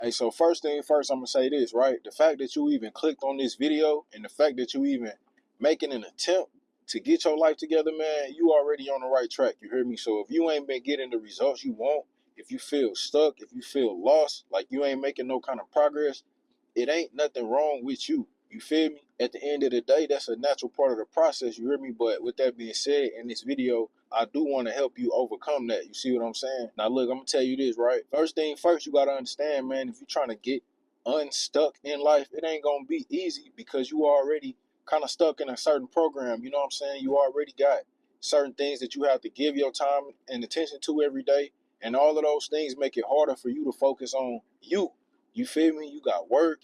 Hey, so first thing first, I'm gonna say this, right? The fact that you even clicked on this video and the fact that you even making an attempt to get your life together, man, you already on the right track. You hear me? So if you ain't been getting the results you want, if you feel stuck, if you feel lost, like you ain't making no kind of progress, it ain't nothing wrong with you. You feel me? At the end of the day, that's a natural part of the process. You hear me? But with that being said, in this video, I do want to help you overcome that. You see what I'm saying? Now, look, I'm going to tell you this, right? First thing first, you got to understand, man, if you're trying to get unstuck in life, it ain't going to be easy because you already kind of stuck in a certain program. You know what I'm saying? You already got certain things that you have to give your time and attention to every day. And all of those things make it harder for you to focus on you. You feel me? You got work,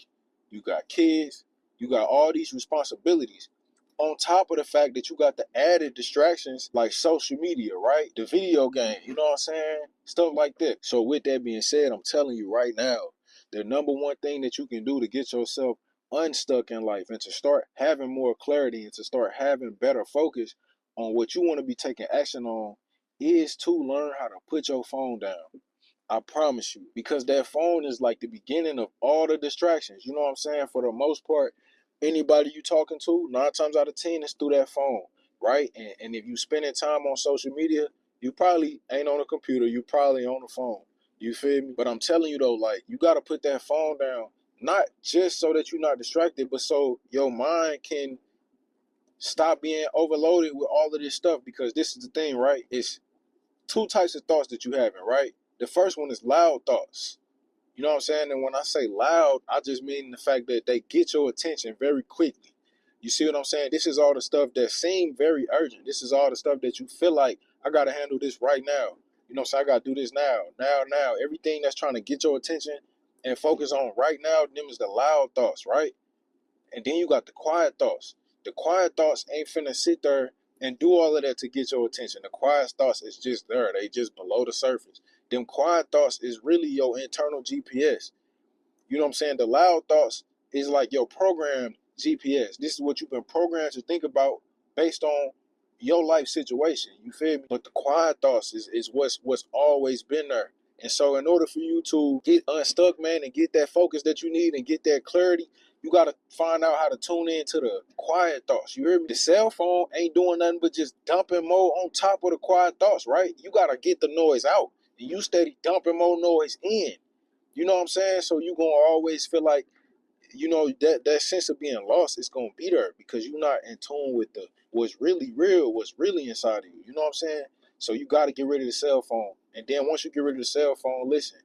you got kids, you got all these responsibilities. On top of the fact that you got the added distractions like social media, right? The video game, you know what I'm saying? Stuff like that. So with that being said, I'm telling you right now, the number one thing that you can do to get yourself unstuck in life and to start having more clarity and to start having better focus on what you want to be taking action on is to learn how to put your phone down. I promise you, because that phone is like the beginning of all the distractions. You know what I'm saying? For the most part, anybody you talking to, 9 times out of 10, is through that phone, right? And if you spending time on social media, you probably ain't on a computer. You probably on the phone. You feel me? But I'm telling you though, like you gotta put that phone down, not just so that you're not distracted, but so your mind can stop being overloaded with all of this stuff. Because this is the thing, right? It's two types of thoughts that you having, right? The first one is loud thoughts. You know what I'm saying? And when I say loud, I just mean the fact that they get your attention very quickly. You see what I'm saying? This is all the stuff that seems very urgent. This is all the stuff that you feel like, I got to handle this right now. You know what I'm saying? I got to do this now, now. Everything that's trying to get your attention and focus on right now, them is the loud thoughts, right? And then you got the quiet thoughts. The quiet thoughts ain't finna sit there and do all of that to get your attention. The quiet thoughts is just there. They just below the surface. Them quiet thoughts is really your internal GPS. You know what I'm saying? The loud thoughts is like your program GPS. This is what you've been programmed to think about based on your life situation. You feel me? But the quiet thoughts is what's always been there. And so in order for you to get unstuck, man, and get that focus that you need and get that clarity, you got to find out how to tune in to the quiet thoughts. You hear me? The cell phone ain't doing nothing but just dumping more on top of the quiet thoughts, right? You got to get the noise out. And you steady dumping more noise in. You know what I'm saying? So you going to always feel like, you know, that sense of being lost is going to be there because you're not in tune with the what's really real, what's really inside of you. You know what I'm saying? So you got to get rid of the cell phone. And then once you get rid of the cell phone, listen,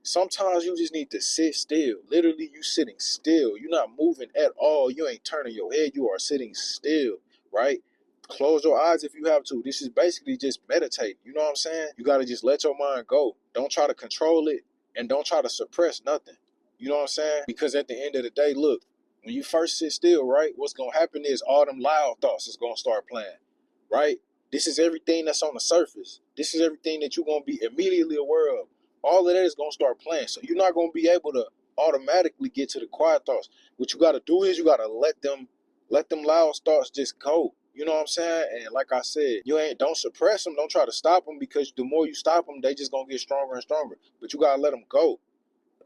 sometimes you just need to sit still. Literally, you sitting still. You're not moving at all. You ain't turning your head. You are sitting still, right? Close your eyes if you have to. This is basically just meditate. You know what I'm saying? You got to just let your mind go. Don't try to control it and don't try to suppress nothing. You know what I'm saying? Because at the end of the day, look, when you first sit still, right, what's going to happen is all them loud thoughts is going to start playing, right? This is everything that's on the surface. This is everything that you're going to be immediately aware of. All of that is going to start playing. So you're not going to be able to automatically get to the quiet thoughts. What you got to do is you got to let them loud thoughts just go. You know what I'm saying? And like I said, don't suppress them. Don't try to stop them because the more you stop them, they just going to get stronger and stronger. But you got to let them go.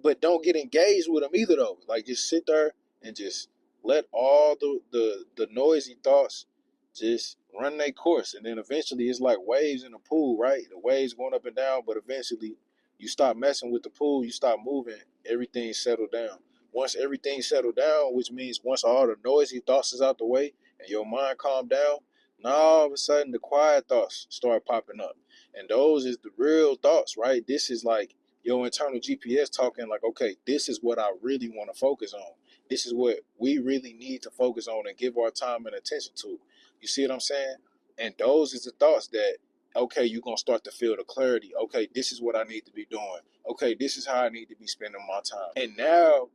But don't get engaged with them either, though. Like, just sit there and just let all the noisy thoughts just run their course. And then eventually it's like waves in a pool, right? The waves going up and down, but eventually you stop messing with the pool, you stop moving, everything settled down. Once everything settled down, which means once all the noisy thoughts is out the way and your mind calmed down, now all of a sudden the quiet thoughts start popping up. And those is the real thoughts, right? This is like your internal GPS talking like, okay, this is what I really want to focus on. This is what we really need to focus on and give our time and attention to. You see what I'm saying? And those is the thoughts that, okay, you're going to start to feel the clarity. Okay, this is what I need to be doing. Okay, this is how I need to be spending my time. And now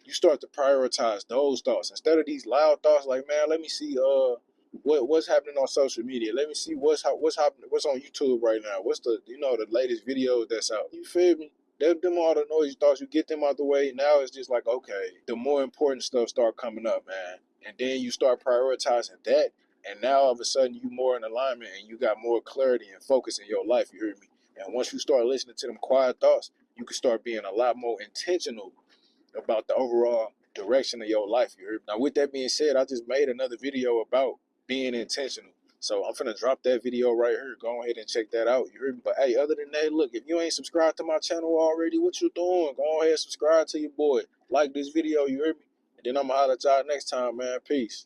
you start to prioritize those thoughts instead of these loud thoughts like, man, let me see what's happening on social media. Let me see what's happening, what's on YouTube right now. What's the the latest videos that's out. You feel me? Them all the noisy thoughts, you get them out the way. Now it's just like, okay, the more important stuff start coming up, man. And then you start prioritizing that. And now all of a sudden you more in alignment and you got more clarity and focus in your life. You hear me? And once you start listening to them quiet thoughts, you can start being a lot more intentional about the overall direction of your life. You heard me? Now, with that being said, I just made another video about being intentional. So I'm finna drop that video right here. Go ahead and check that out. You heard me? But hey, other than that, look, if you ain't subscribed to my channel already, what you doing? Go ahead and subscribe to your boy. Like this video, you heard me? And then I'm gonna holler at y'all next time, man. Peace.